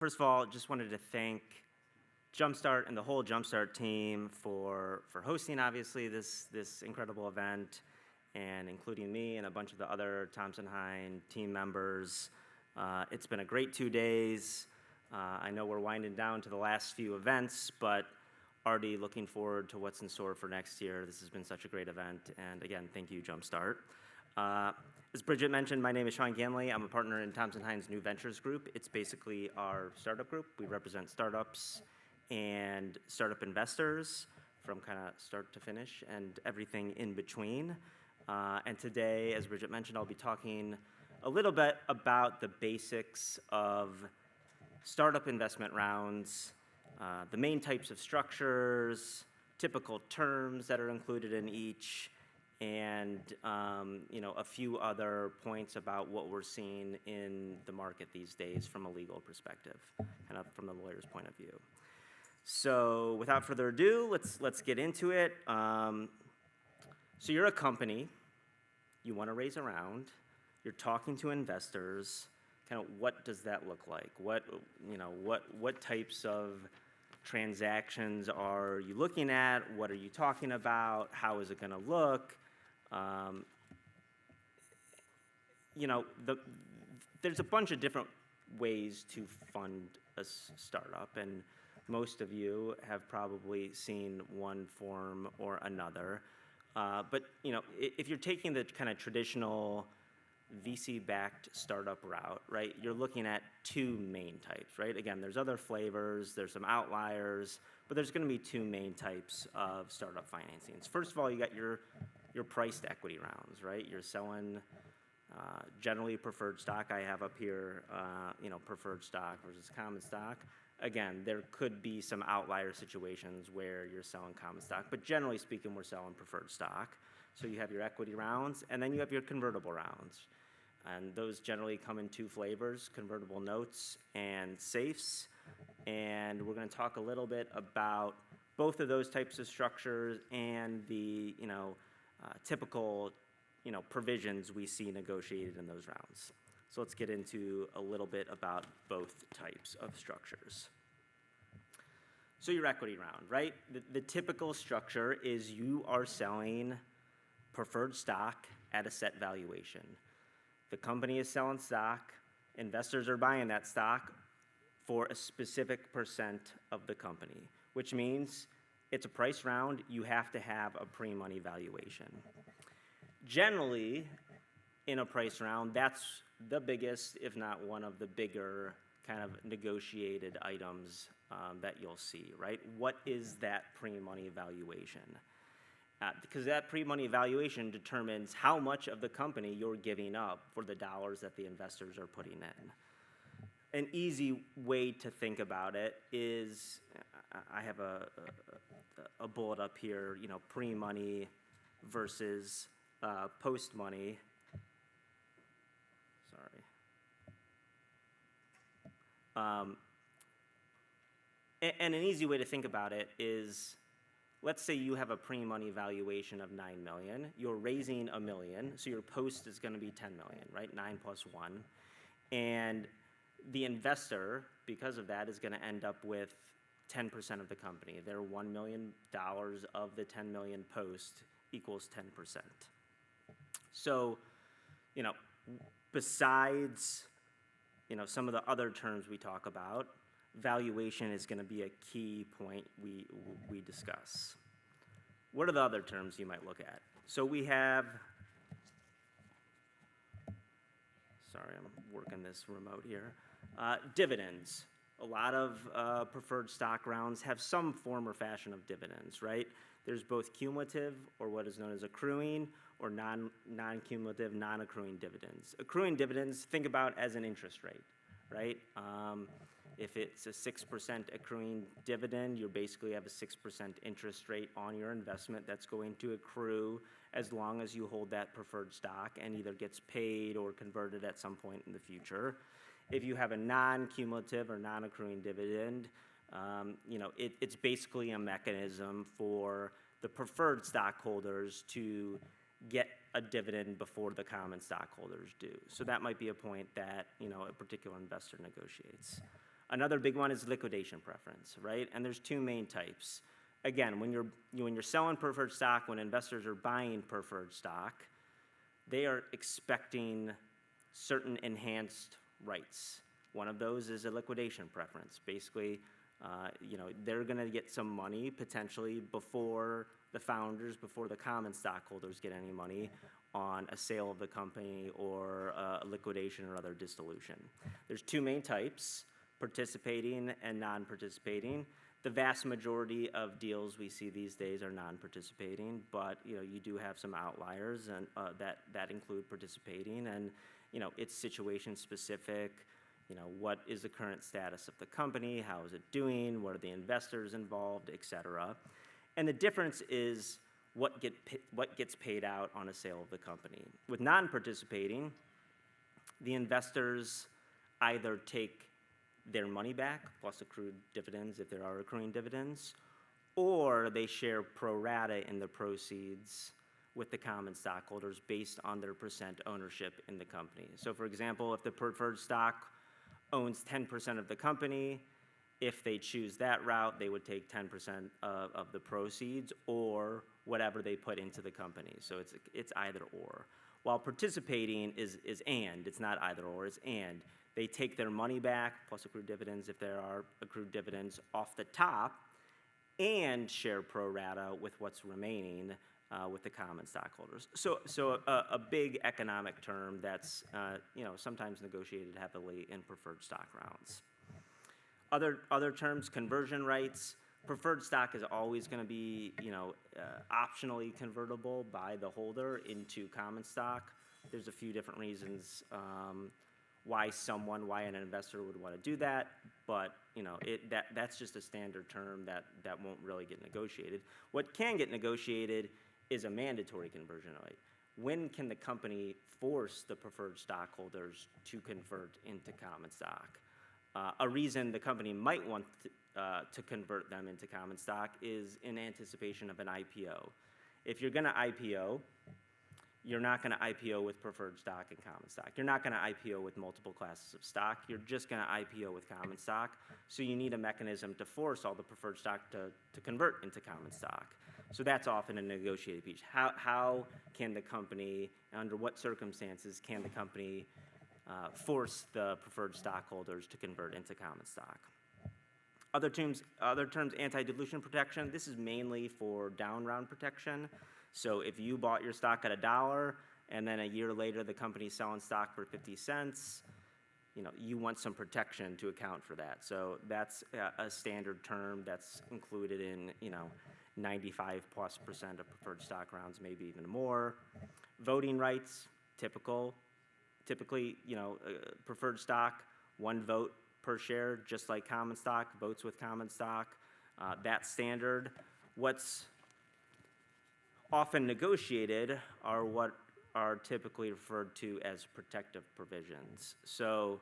First of all, just wanted to thank Jumpstart and the whole Jumpstart team for hosting, obviously, this incredible event, and including me and a bunch of the other Thompson Hine team members. It's been a great 2 days. I know we're winding down to the last few events, but already looking forward to what's in store for next year. This has been such a great event, and again, thank you, Jumpstart. As Bridget mentioned, my name is Ganley. I'm a partner in Thompson Hine's New Ventures group. It's basically our startup group. We represent startups and startup investors from kind of start to finish and everything in between. And today, as Bridget mentioned, I'll be talking a little bit about the basics of startup investment rounds, the main types of structures, typical terms that are included in each, and a few other points about what we're seeing in the market these days from a legal perspective, kind of from the lawyer's point of view. So without further ado, let's get into it. So you're a company, you want to raise a round, you're talking to investors. Kind of what does that look like? What types of transactions are you looking at? What are you talking about? How is it going to look? There's a bunch of different ways to fund a startup, and most of you have probably seen one form or another. But if you're taking the kind of traditional VC-backed startup route, right, you're looking at two main types, right? Again, there's other flavors, there's some outliers, but there's going to be two main types of startup financings. First of all, you got your priced equity rounds, right? You're selling generally preferred stock. I have up here, preferred stock versus common stock. Again, there could be some outlier situations where you're selling common stock, but generally speaking, we're selling preferred stock. So you have your equity rounds, and then you have your convertible rounds. And those generally come in two flavors, convertible notes and safes. And we're going to talk a little bit about both of those types of structures and the typical provisions we see negotiated in those rounds. So let's get into a little bit about both types of structures. So your equity round, right? The typical structure is you are selling preferred stock at a set valuation. The company is selling stock, investors are buying that stock for a specific percent of the company, which means it's a price round, you have to have a pre-money valuation. Generally, in a price round, that's the biggest, if not one of the bigger kind of negotiated items that you'll see, right? What is that pre-money valuation? Because that pre-money valuation determines how much of the company you're giving up for the dollars that the investors are putting in. An easy way to think about it is, I have a bullet up here, pre-money versus post-money. Sorry. And an easy way to think about it is, let's say you have a pre-money valuation of $9 million. You're raising $1 million, so your post is going to be $10 million, right? 9 plus 1. And the investor, because of that, is going to end up with 10% of the company. Their $1 million of the $10 million post equals 10%. So, besides, some of the other terms we talk about, valuation is going to be a key point we discuss. What are the other terms you might look at? So we have, sorry, I'm working this remote here, dividends. A lot of preferred stock rounds have some form or fashion of dividends, right? There's both cumulative, or what is known as accruing, or non-cumulative, non-accruing dividends. Accruing dividends, think about as an interest rate, right? If it's a 6% accruing dividend, you basically have a 6% interest rate on your investment that's going to accrue as long as you hold that preferred stock and either gets paid or converted at some point in the future. If you have a non-cumulative or non-accruing dividend, it's basically a mechanism for the preferred stockholders to get a dividend before the common stockholders do. So that might be a point that a particular investor negotiates. Another big one is liquidation preference, right? And there's two main types. Again, when you're selling preferred stock, when investors are buying preferred stock, they are expecting certain enhanced rights. One of those is a liquidation preference. Basically, they're going to get some money potentially before the founders, before the common stockholders get any money on a sale of the company or a liquidation or other dissolution. There's two main types, participating and non-participating. The vast majority of deals we see these days are non-participating, but you do have some outliers and that include participating, and it's situation specific. What is the current status of the company? How is it doing? What are the investors involved, et cetera? And the difference is what gets paid out on a sale of the company. With non-participating, the investors either take their money back, plus accrued dividends if there are accruing dividends, or they share pro rata in the proceeds with the common stockholders based on their percent ownership in the company. So for example, if the preferred stock owns 10% of the company, if they choose that route, they would take 10% of the proceeds or whatever they put into the company. So it's either or. While participating is and, it's not either or, it's and. They take their money back, plus accrued dividends if there are accrued dividends off the top, and share pro rata with what's remaining with the common stockholders. So a big economic term that's sometimes negotiated heavily in preferred stock rounds. Other terms, conversion rights. Preferred stock is always going to be optionally convertible by the holder into common stock. There's a few different reasons why an investor would want to do that, but that's just a standard term that won't really get negotiated. What can get negotiated is a mandatory conversion right. When can the company force the preferred stockholders to convert into common stock? A reason the company might want to convert them into common stock is in anticipation of an IPO. If you're going to IPO, you're not going to IPO with preferred stock and common stock. You're not going to IPO with multiple classes of stock. You're just going to IPO with common stock. So you need a mechanism to force all the preferred stock to convert into common stock. So that's often a negotiated piece. How can the company, under what circumstances can the company force the preferred stockholders to convert into common stock? Other terms, anti-dilution protection. This is mainly for down round protection. So if you bought your stock at $1 and then a year later the company's selling stock for 50 cents, you want some protection to account for that. So that's a standard term that's included in 95+% of preferred stock rounds, maybe even more. Voting rights, typically, preferred stock, one vote per share, just like common stock, votes with common stock. That's standard. What's often negotiated are what are typically referred to as protective provisions. So,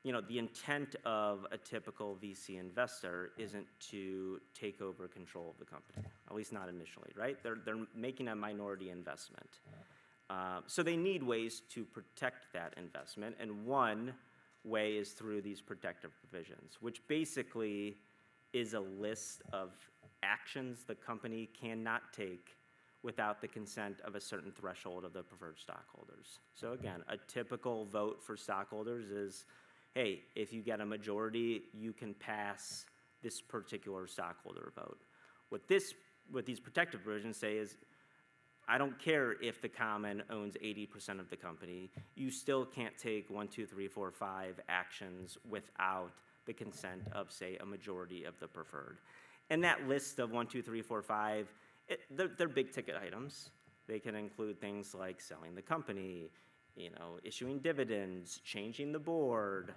the intent of a typical VC investor isn't to take over control of the company, at least not initially, right? They're making a minority investment. So they need ways to protect that investment, and one way is through these protective provisions, which basically is a list of actions the company cannot take without the consent of a certain threshold of the preferred stockholders. So again, a typical vote for stockholders is, hey, if you get a majority, you can pass this particular stockholder vote. What these protective provisions say is, I don't care if the common owns 80% of the company, you still can't take 1, 2, 3, 4, 5 actions without the consent of, say, a majority of the preferred. And that list of 1, 2, 3, 4, 5, they're big ticket items. They can include things like selling the company, issuing dividends, changing the board,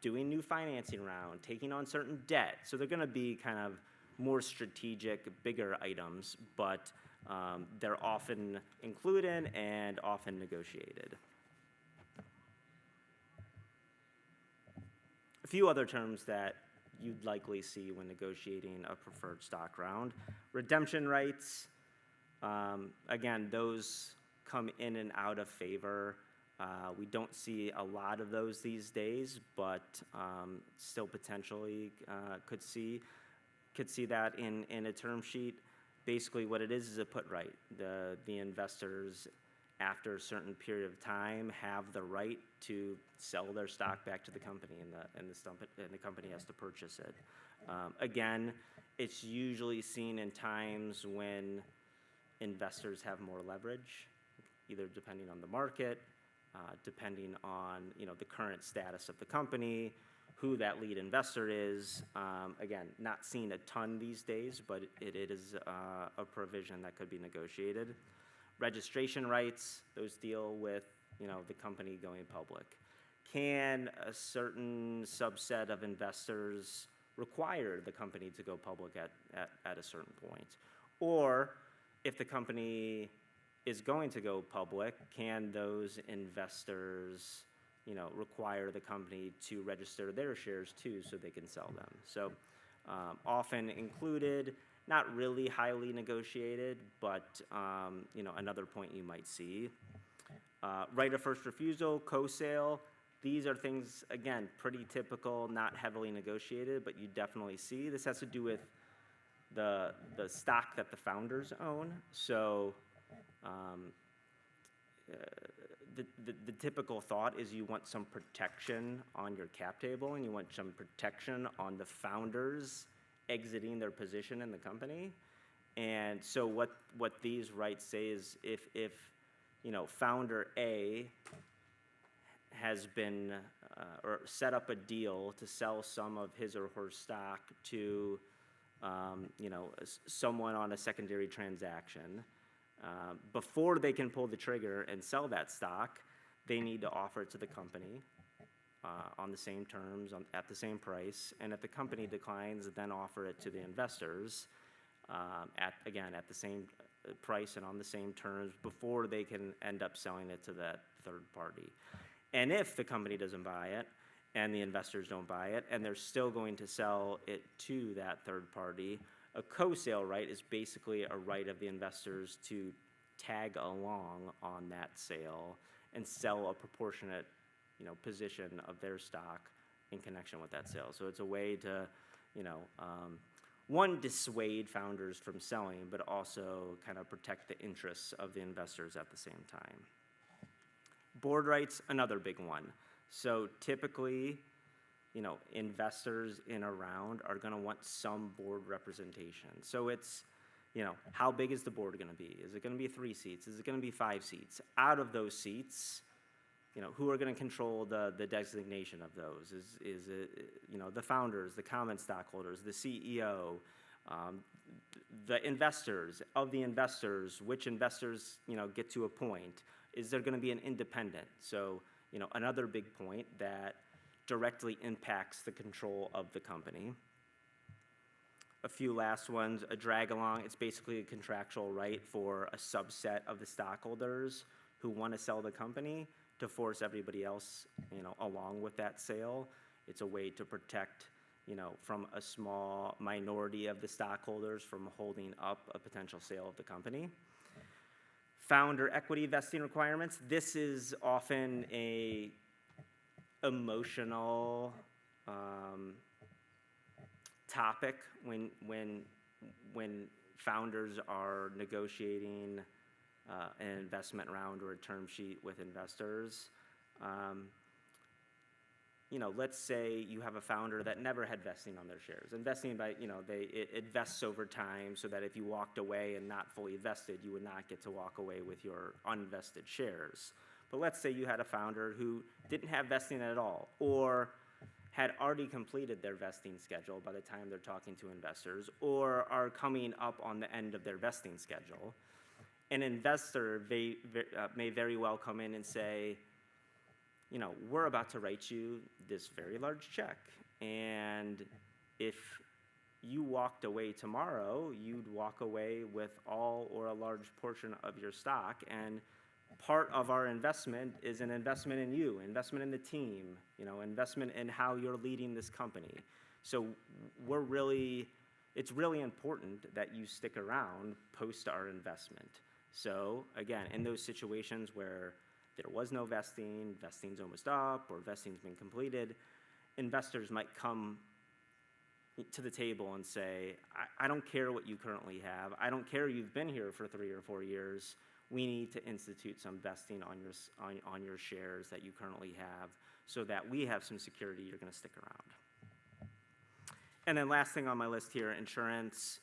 doing new financing round, taking on certain debt. So they're going to be kind of more strategic, bigger items, but they're often included and often negotiated. A few other terms that you'd likely see when negotiating a preferred stock round. Redemption rights, again, those come in and out of favor We don't see a lot of those these days, but still potentially could see that in a term sheet. Basically, what it is a put right. The investors, after a certain period of time, have the right to sell their stock back to the company, and the company has to purchase it. Again, it's usually seen in times when investors have more leverage, either depending on the market, depending on the current status of the company, who that lead investor is. Again, not seen a ton these days, but it is a provision that could be negotiated. Registration rights, those deal with the company going public. Can a certain subset of investors require the company to go public at a certain point? Or if the company is going to go public, can those investors require the company to register their shares too so they can sell them? So often included, not really highly negotiated, but another point you might see. Right of first refusal, co-sale, these are things, again, pretty typical, not heavily negotiated, but you definitely see. This has to do with the stock that the founders own. So the typical thought is you want some protection on your cap table, and you want some protection on the founders exiting their position in the company. And so what these rights say is if founder A has been or set up a deal to sell some of his or her stock to someone on a secondary transaction, before they can pull the trigger and sell that stock, they need to offer it to the company on the same terms, at the same price. And if the company declines, then offer it to the investors at the same price and on the same terms before they can end up selling it to that third party. And if the company doesn't buy it and the investors don't buy it and they're still going to sell it to that third party, a co-sale right is basically a right of the investors to tag along on that sale and sell a proportionate position of their stock in connection with that sale. So it's a way to one, dissuade founders from selling, but also kind of protect the interests of the investors at the same time. Board rights, another big one. So typically, investors in a round are going to want some board representation. So it's, how big is the board going to be? Is it going to be 3 seats? Is it going to be 5 seats? Out of those seats, who are going to control the designation of those? Is it, the founders, the common stockholders, the CEO, the investors? Of the investors, which investors, get to appoint? Is there going to be an independent? So, another big point that directly impacts the control of the company. A few last ones, a drag along. It's basically a contractual right for a subset of the stockholders who want to sell the company to force everybody else, along with that sale. It's a way to protect, from a small minority of the stockholders from holding up a potential sale of the company. Founder equity vesting requirements. This is often a emotional topic when founders are negotiating an investment round or a term sheet with investors. Let's say you have a founder that never had vesting on their shares. Investing by, it vests over time so that if you walked away and not fully vested, you would not get to walk away with your unvested shares. But let's say you had a founder who didn't have vesting at all, or had already completed their vesting schedule by the time they're talking to investors, or are coming up on the end of their vesting schedule. An investor may very well come in and say, we're about to write you this very large check, and if you walked away tomorrow, you'd walk away with all or a large portion of your stock, and part of our investment is an investment in you, investment in the team, investment in how you're leading this company. So it's really important that you stick around post our investment. So again, in those situations where there was no vesting, vesting's almost up, or vesting's been completed, investors might come to the table and say, I don't care what you currently have. I don't care you've been here for 3 or 4 years. We need to institute some vesting on your shares that you currently have so that we have some security you're going to stick around. And then last thing on my list here, insurance.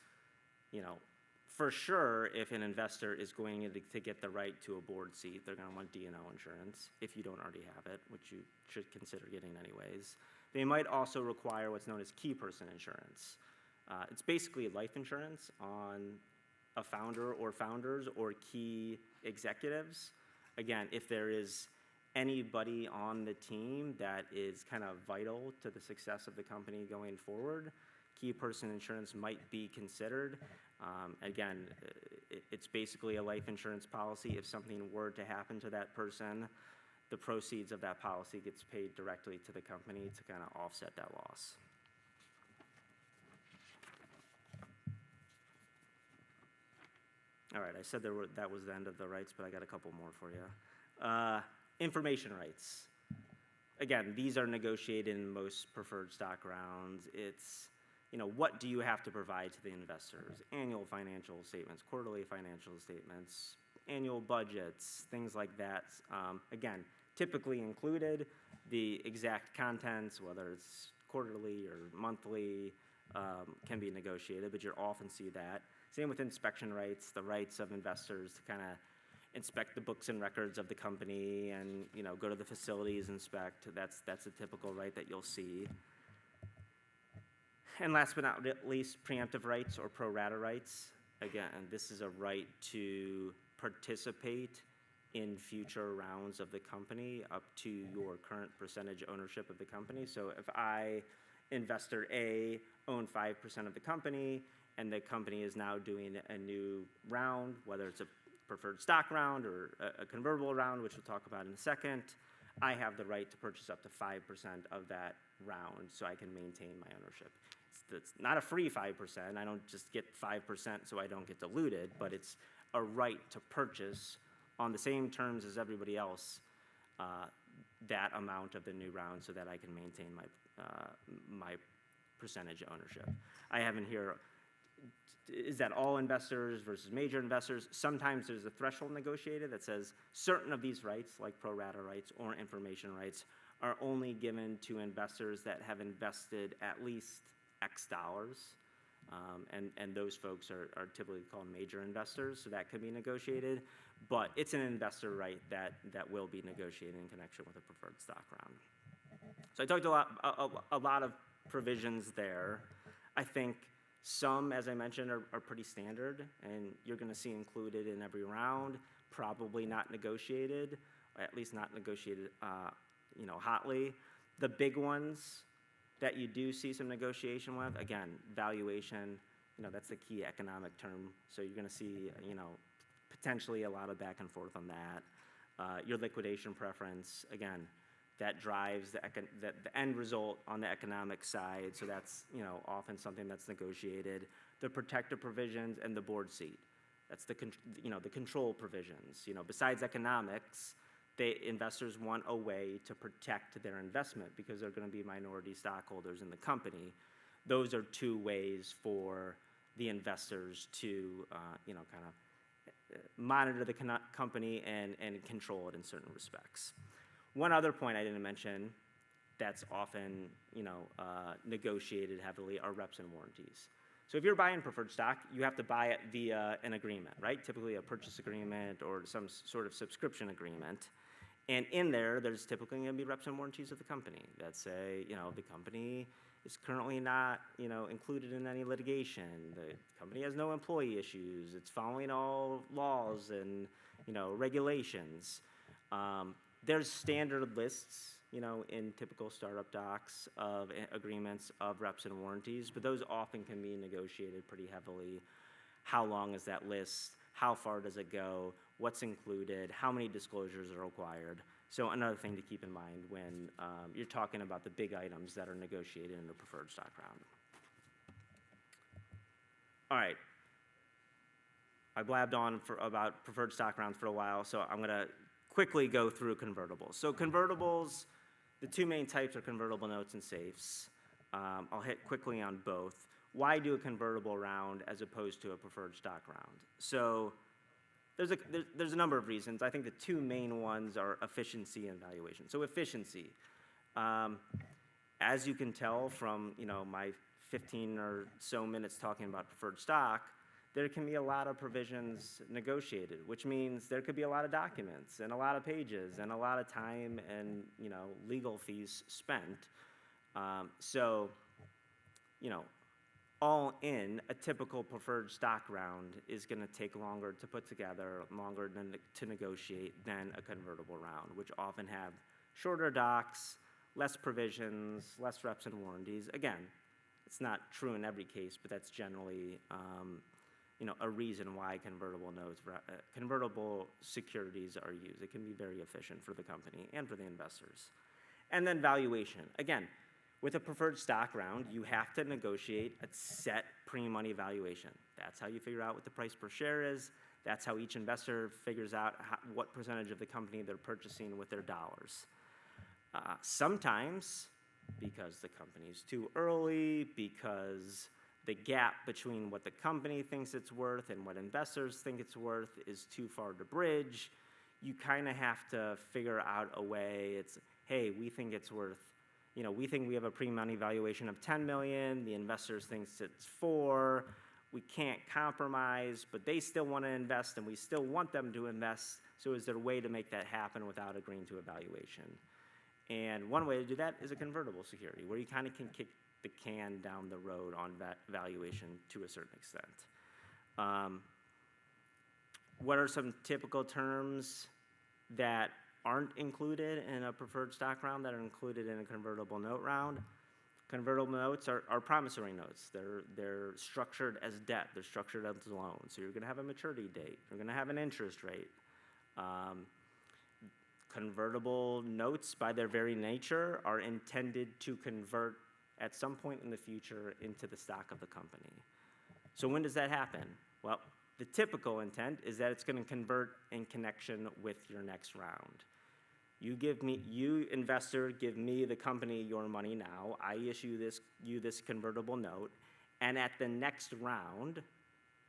For sure, if an investor is going to get the right to a board seat, they're going to want D&O insurance if you don't already have it, which you should consider getting anyways. They might also require what's known as key person insurance. It's basically life insurance on a founder or founders or key executives. Again, if there is anybody on the team that is kind of vital to the success of the company going forward, key person insurance might be considered. Again, it's basically a life insurance policy. If something were to happen to that person, the proceeds of that policy gets paid directly to the company to kind of offset that loss. All right, I said that was the end of the rights, but I got a couple more for you. Information rights. Again, these are negotiated in most preferred stock rounds. It's, what do you have to provide to the investors? Annual financial statements, quarterly financial statements, annual budgets, things like that. Again, typically included. The exact contents, whether it's quarterly or monthly, can be negotiated, but you'll often see that. Same with inspection rights, the rights of investors to kind of inspect the books and records of the company and go to the facilities, inspect. That's a typical right that you'll see. And last but not least, preemptive rights or pro rata rights. Again, this is a right to participate in future rounds of the company up to your current percentage ownership of the company. So if I, investor A, own 5% of the company, and the company is now doing a new round, whether it's a preferred stock round or a convertible round, which we'll talk about in a second, I have the right to purchase up to 5% of that round so I can maintain my ownership. It's not a free 5%. I don't just get 5% so I don't get diluted, but it's a right to purchase on the same terms as everybody else that amount of the new round so that I can maintain my percentage ownership. I have in here, is that all investors versus major investors? Sometimes there's a threshold negotiated that says certain of these rights, like pro rata rights or information rights, are only given to investors that have invested at least X dollars. And those folks are typically called major investors, so that could be negotiated. But it's an investor right that will be negotiated in connection with a preferred stock round. So I talked a lot of provisions there. I think some, as I mentioned, are pretty standard, and you're going to see included in every round, probably not negotiated, or at least not negotiated hotly. The big ones that you do see some negotiation with, again, valuation, that's the key economic term. So you're going to see, potentially a lot of back and forth on that. Your liquidation preference, again, that drives the end result on the economic side. So that's, often something that's negotiated. The protective provisions and the board seat. That's the control provisions. Besides economics, investors want a way to protect their investment because they're going to be minority stockholders in the company. Those are two ways for the investors to, kind of monitor the company and control it in certain respects. One other point I didn't mention that's often, negotiated heavily are reps and warranties. So if you're buying preferred stock, you have to buy it via an agreement, right? Typically a purchase agreement or some sort of subscription agreement. And in there, there's typically going to be reps and warranties of the company that say, the company is currently not, included in any litigation. The company has no employee issues. It's following all laws and, regulations. There's standard lists, in typical startup docs of agreements of reps and warranties, but those often can be negotiated pretty heavily. How long is that list? How far does it go? What's included? How many disclosures are required? So another thing to keep in mind when you're talking about the big items that are negotiated in the preferred stock round. All right. I blabbed on about preferred stock rounds for a while, so I'm going to quickly go through convertibles. So convertibles, the two main types are convertible notes and safes. I'll hit quickly on both. Why do a convertible round as opposed to a preferred stock round? So there's a number of reasons. I think the two main ones are efficiency and valuation. So efficiency, as you can tell from my 15 or so minutes talking about preferred stock, there can be a lot of provisions negotiated, which means there could be a lot of documents and a lot of pages and a lot of time and legal fees spent. All in, a typical preferred stock round is going to take longer to put together, longer to negotiate than a convertible round, which often have shorter docs, less provisions, less reps and warranties. Again, it's not true in every case, but that's generally a reason why convertible securities are used. It can be very efficient for the company and for the investors. And then valuation. Again, with a preferred stock round, you have to negotiate a set pre-money valuation. That's how you figure out what the price per share is. That's how each investor figures out what percentage of the company they're purchasing with their dollars. Sometimes, because the company's too early, because the gap between what the company thinks it's worth and what investors think it's worth is too far to bridge, you kind of have to figure out a way. It's, hey, we think it's worth, we think we have a pre-money valuation of 10 million, the investors think it's 4, we can't compromise, but they still want to invest and we still want them to invest, so is there a way to make that happen without agreeing to a valuation? And one way to do that is a convertible security, where you kind of can kick the can down the road on that valuation to a certain extent. What are some typical terms that aren't included in a preferred stock round that are included in a convertible note round? Convertible notes are promissory notes. They're structured as debt. They're structured as loans. So you're going to have a maturity date. You're going to have an interest rate. Convertible notes, by their very nature, are intended to convert at some point in the future into the stock of the company. So when does that happen? Well, the typical intent is that it's going to convert in connection with your next round. You investor, give me, the company, your money now. I issue you this convertible note, and at the next round,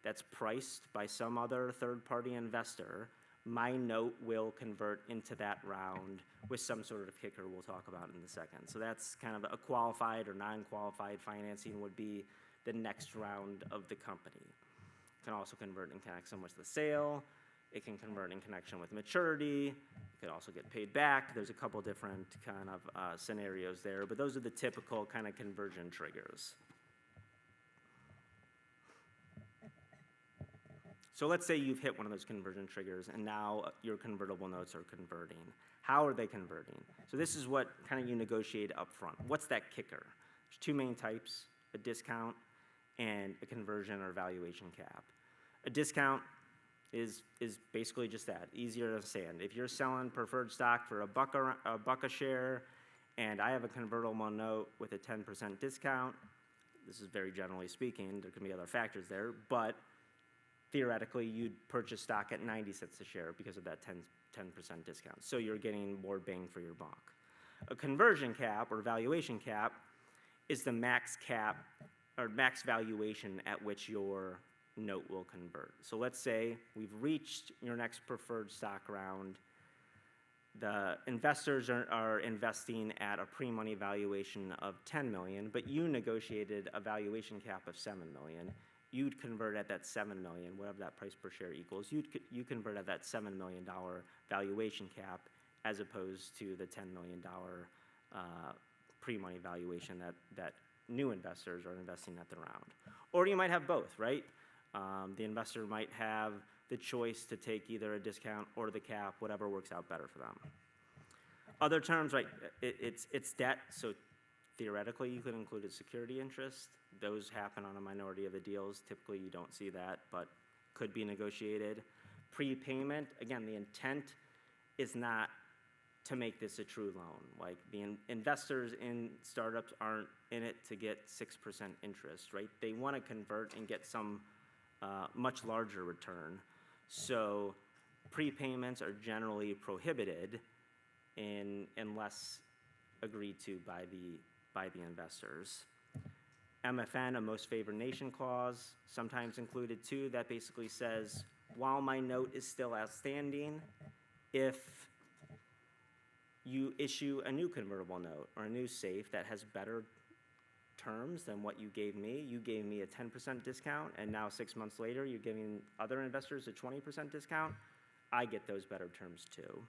that's priced by some other third-party investor, my note will convert into that round with some sort of kicker we'll talk about in a second. So that's kind of a qualified or non-qualified financing would be the next round of the company. It can also convert in connection with the sale. It can convert in connection with maturity. It could also get paid back. There's a couple different kind of scenarios there, but those are the typical kind of conversion triggers. So let's say you've hit one of those conversion triggers and now your convertible notes are converting. How are they converting? So this is what kind of you negotiate up front. What's that kicker? There's two main types, a discount and a conversion or valuation cap. A discount is basically just that, easier to understand. If you're selling preferred stock for a buck a share and I have a convertible note with a 10% discount, this is very generally speaking, there can be other factors there, but theoretically, you'd purchase stock at 90 cents a share because of that 10% discount. So you're getting more bang for your buck. A conversion cap or valuation cap is the max cap or max valuation at which your note will convert. So let's say we've reached your next preferred stock round. The investors are investing at a pre-money valuation of 10 million, but you negotiated a valuation cap of 7 million. You'd convert at that 7 million, whatever that price per share equals. You convert at that $7 million valuation cap as opposed to the $10 million pre-money valuation that new investors are investing at the round. Or you might have both, right? The investor might have the choice to take either a discount or the cap, whatever works out better for them. Other terms, right? It's debt, so theoretically you could include a security interest. Those happen on a minority of the deals. Typically you don't see that, but could be negotiated. Prepayment, again, the intent is not to make this a true loan. Like the investors in startups aren't in it to get 6% interest, right? They want to convert and get some much larger return. So prepayments are generally prohibited unless agreed to by the investors. MFN, a most favored nation clause, sometimes included too, that basically says, while my note is still outstanding, if you issue a new convertible note or a new SAFE that has better terms than what you gave me a 10% discount, and now 6 months later, you're giving other investors a 20% discount, I get those better terms too.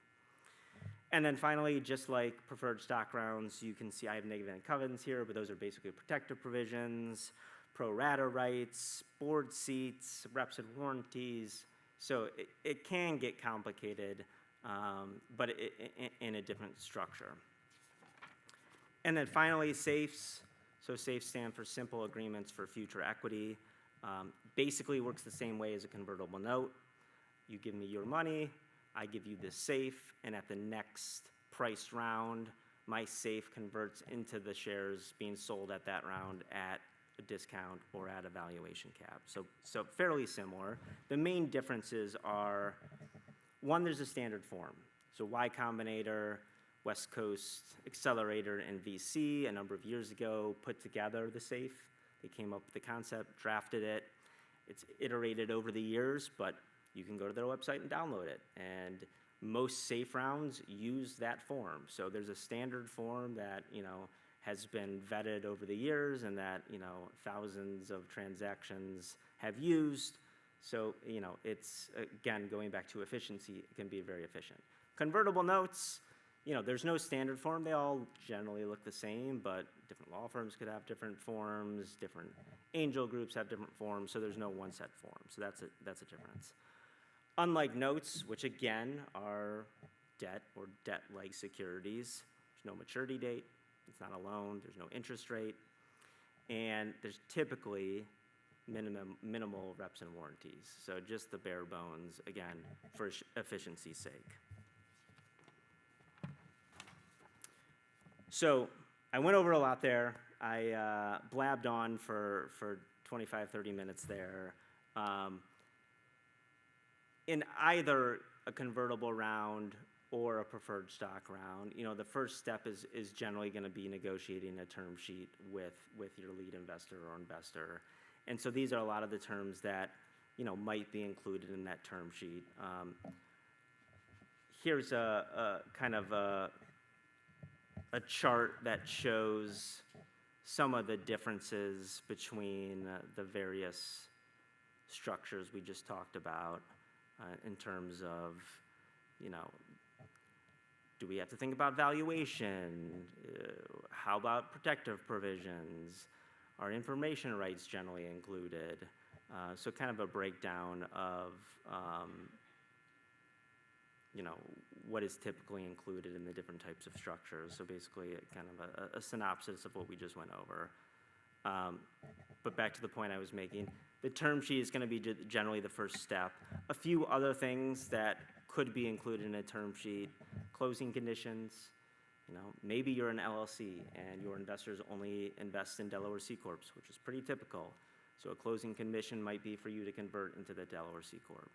And then finally, just like preferred stock rounds, you can see I have negative and covenants here, but those are basically protective provisions, pro rata rights, board seats, reps and warranties. So it can get complicated, but in a different structure. And then finally, SAFEs. So SAFEs stand for Simple Agreements for Future Equity. Basically works the same way as a convertible note. You give me your money, I give you this SAFE, and at the next priced round, my SAFE converts into the shares being sold at that round at a discount or at a valuation cap. So fairly similar. The main differences are, one, there's a standard form. So Y Combinator, West Coast Accelerator, and VC a number of years ago put together the SAFE. They came up with the concept, drafted it. It's iterated over the years, but you can go to their website and download it. And most SAFE rounds use that form. So there's a standard form that, has been vetted over the years and that, thousands of transactions have used. So, it's, again, going back to efficiency, it can be very efficient. Convertible notes, there's no standard form. They all generally look the same, but different law firms could have different forms, different angel groups have different forms, so there's no one set form. So that's a difference. Unlike notes, which again are debt or debt-like securities, there's no maturity date, it's not a loan, there's no interest rate, and there's typically minimal reps and warranties. So just the bare bones, again, for efficiency's sake. So I went over a lot there. I blabbed on for 25, 30 minutes there. In either a convertible round or a preferred stock round, the first step is generally going to be negotiating a term sheet with your lead investor or investor. And so these are a lot of the terms that, might be included in that term sheet. Here's a kind of a chart that shows some of the differences between the various structures we just talked about in terms of, do we have to think about valuation? How about protective provisions? Are information rights generally included? So kind of a breakdown of, what is typically included in the different types of structures. So basically kind of a synopsis of what we just went over. But back to the point I was making, the term sheet is going to be generally the first step. A few other things that could be included in a term sheet: closing conditions. Maybe you're an LLC and your investors only invest in Delaware C Corps, which is pretty typical. So a closing condition might be for you to convert into the Delaware C Corp.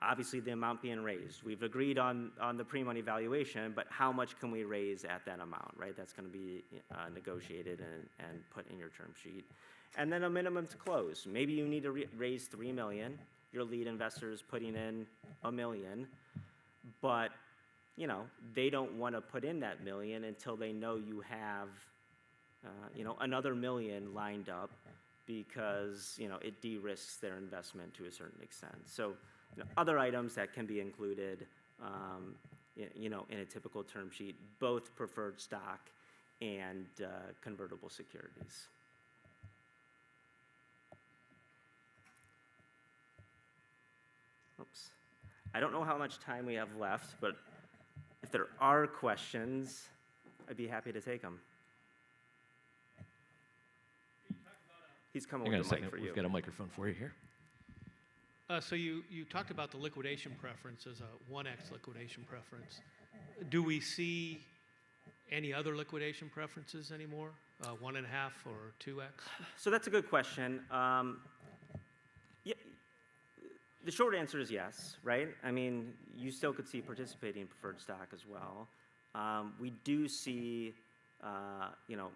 Obviously, the amount being raised. We've agreed on the pre-money valuation, but how much can we raise at that amount, right? That's going to be negotiated and put in your term sheet. And then a minimum to close. Maybe you need to raise $3 million. Your lead investor is putting in $1 million, but they don't want to put in that $1 million until they know you have another $1 million lined up, because it de-risks their investment to a certain extent. So other items that can be included in a typical term sheet, both preferred stock and convertible securities. Oops. I don't know how much time we have left, but if there are questions, I'd be happy to take them. He's coming with the mic for you. We've got a microphone for you here. So you talked about the liquidation preference as a 1x liquidation preference. Do we see any other liquidation preferences anymore? 1.5 or 2x? So that's a good question. The short answer is yes, right? I mean, you still could see participating preferred stock as well. We do see,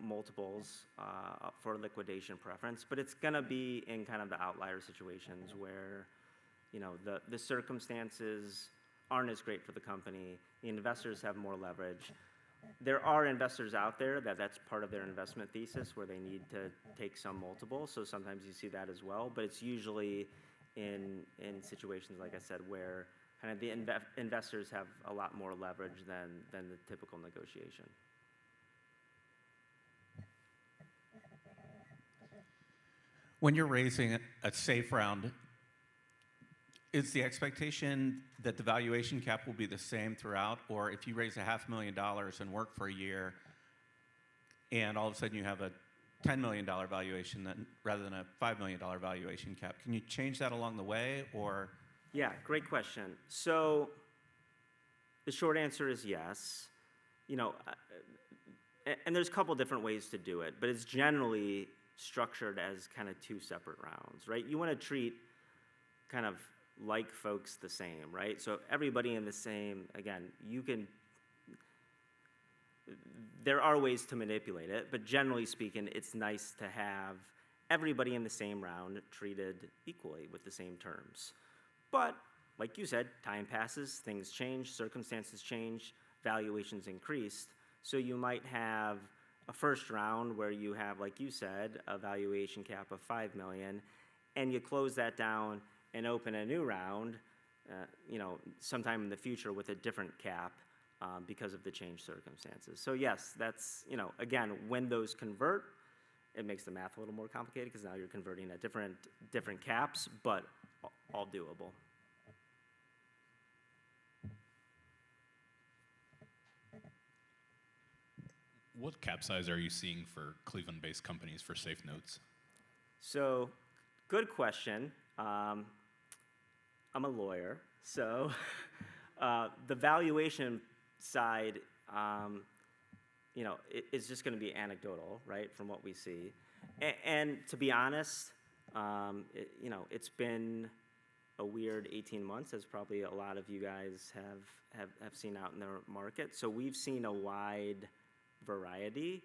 multiples for liquidation preference, but it's going to be in kind of the outlier situations where, the circumstances aren't as great for the company. The investors have more leverage. There are investors out there that's part of their investment thesis where they need to take some multiple. So sometimes you see that as well, but it's usually in situations, like I said, where kind of the investors have a lot more leverage than the typical negotiation. When you're raising a safe round, is the expectation that the valuation cap will be the same throughout? Or if you raise $500,000 and work for a year and all of a sudden you have a $10 million valuation rather than a $5 million valuation cap, can you change that along the way, or? Yeah, great question. So the short answer is yes. And there's a couple different ways to do it, but it's generally structured as kind of two separate rounds, right? You want to treat kind of like folks the same, right? So everybody in the same, again, there are ways to manipulate it, but generally speaking, it's nice to have everybody in the same round treated equally with the same terms. But, like you said, time passes, things change, circumstances change, valuations increased, so you might have a first round where you have, like you said, a valuation cap of $5 million, and you close that down and open a new round, sometime in the future with a different cap because of the changed circumstances. So yes, that's, again, when those convert, it makes the math a little more complicated because now you're converting at different caps, but all doable. What cap size are you seeing for Cleveland-based companies for safe notes? So, good question. I'm a lawyer, so the valuation side, is just going to be anecdotal, right, from what we see. And to be honest, it's been a weird 18 months, as probably a lot of you guys have seen out in the market. So we've seen a wide variety.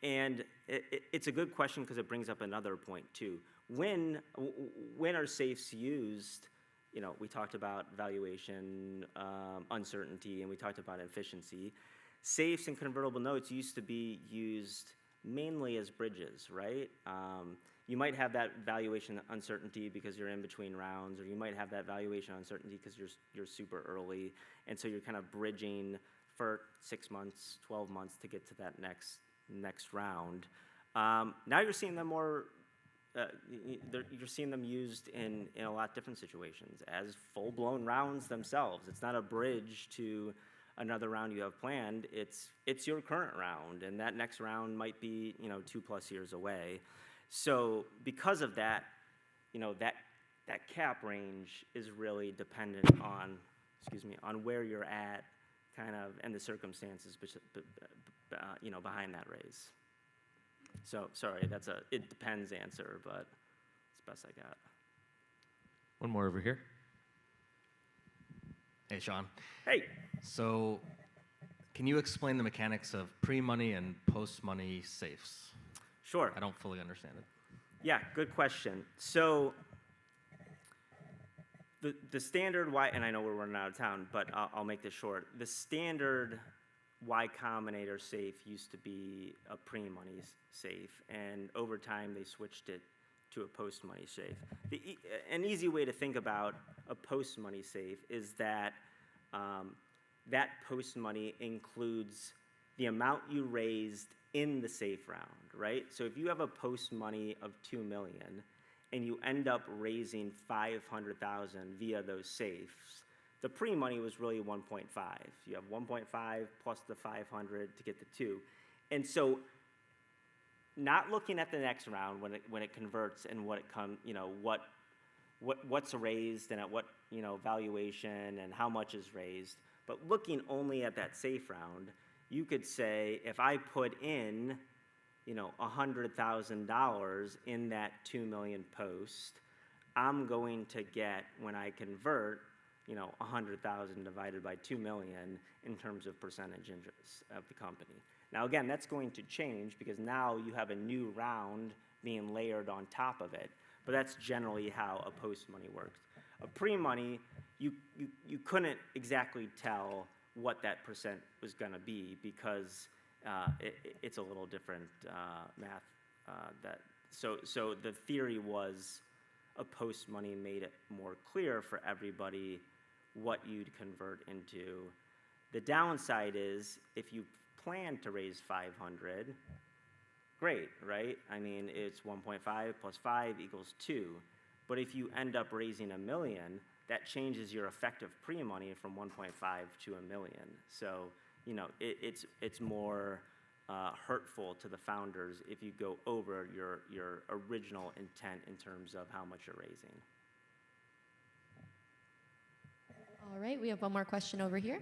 And it's a good question because it brings up another point, too. When are safes used? We talked about valuation, uncertainty, and we talked about efficiency. Safes and convertible notes used to be used mainly as bridges, right? You might have that valuation uncertainty because you're in between rounds, or you might have that valuation uncertainty because you're super early, and so you're kind of bridging for 6 months, 12 months to get to that next round. Now you're seeing them more. You're seeing them used in a lot different situations as full-blown rounds themselves. It's not a bridge to another round you have planned. It's your current round, and that next round might be 2+ years away. So because of that, that cap range is really dependent on where you're at, kind of, and the circumstances behind that raise. So, sorry, that's a it depends answer, but it's the best I got. One more over here. Hey, Sean. Hey. So, can you explain the mechanics of pre-money and post-money safes? Sure. I don't fully understand it. Yeah, good question. So, the standard Y, and I know we're running out of time, but I'll make this short. The standard Y Combinator safe used to be a pre-money safe, and over time they switched it to a post-money safe. An easy way to think about a post-money safe is that that post-money includes the amount you raised in the safe round, right? So if you have a post-money of $2 million and you end up raising $500,000 via those safes, the pre-money was really 1.5. You have 1.5 plus the 500 to get the 2. And so not looking at the next round when it converts and what's raised and at what valuation and how much is raised, but looking only at that safe round, you could say if I put in $100,000 in that $2 million post, I'm going to get when I convert, 100,000 divided by 2 million in terms of percentage interest of the company. Now, again, that's going to change because now you have a new round being layered on top of it, but that's generally how a post-money works. A pre-money, you couldn't exactly tell what that percent was going to be because it's a little different math. So the theory was a post-money made it more clear for everybody what you'd convert into. The downside is if you plan to raise 500, great, right? I mean, it's 1.5 plus 5 equals 2. But if you end up raising $1 million, that changes your effective pre-money from 1.5 to $1 million. So, it's more hurtful to the founders if you go over your original intent in terms of how much you're raising. All right, we have one more question over here.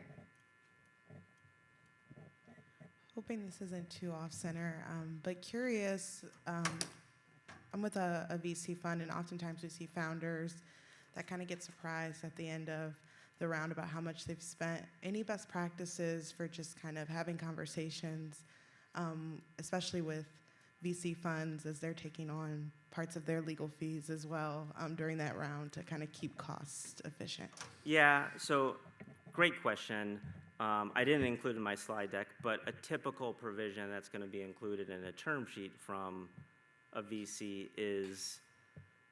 Hoping this isn't too off-center, but curious, I'm with a VC fund, and oftentimes we see founders that kind of get surprised at the end of the round about how much they've spent. Any best practices for just kind of having conversations, especially with VC funds as they're taking on parts of their legal fees as well during that round to kind of keep costs efficient? Yeah, so great question. I didn't include in my slide deck, but a typical provision that's going to be included in a term sheet from a VC is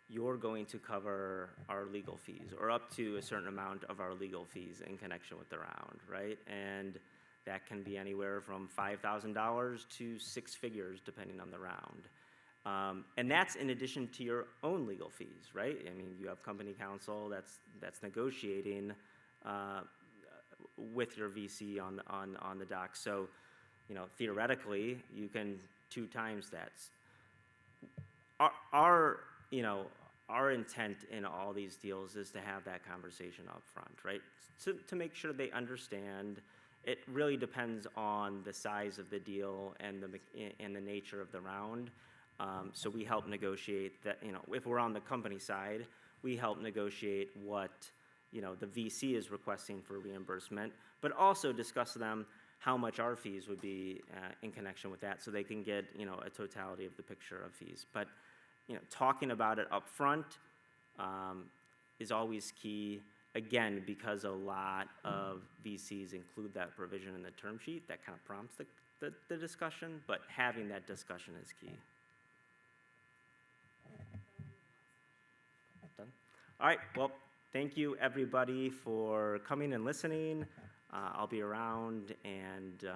you're going to cover our legal fees or up to a certain amount of our legal fees in connection with the round, right? And that can be anywhere from $5,000 to 6 figures depending on the round. And that's in addition to your own legal fees, right? I mean, you have company counsel that's negotiating with your VC on the doc. So, theoretically, you can 2 times that. Our intent in all these deals is to have that conversation up front, right? To make sure they understand. It really depends on the size of the deal and the nature of the round. So we help negotiate that. If we're on the company side, we help negotiate what the VC is requesting for reimbursement, but also discuss with them how much our fees would be in connection with that, so they can get a totality of the picture of fees. But talking about it up front is always key. Again, because a lot of VCs include that provision in the term sheet, that kind of prompts the discussion, but having that discussion is key. Done? All right, well, thank you everybody for coming and listening. I'll be around and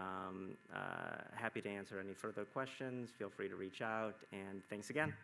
happy to answer any further questions. Feel free to reach out, and thanks again.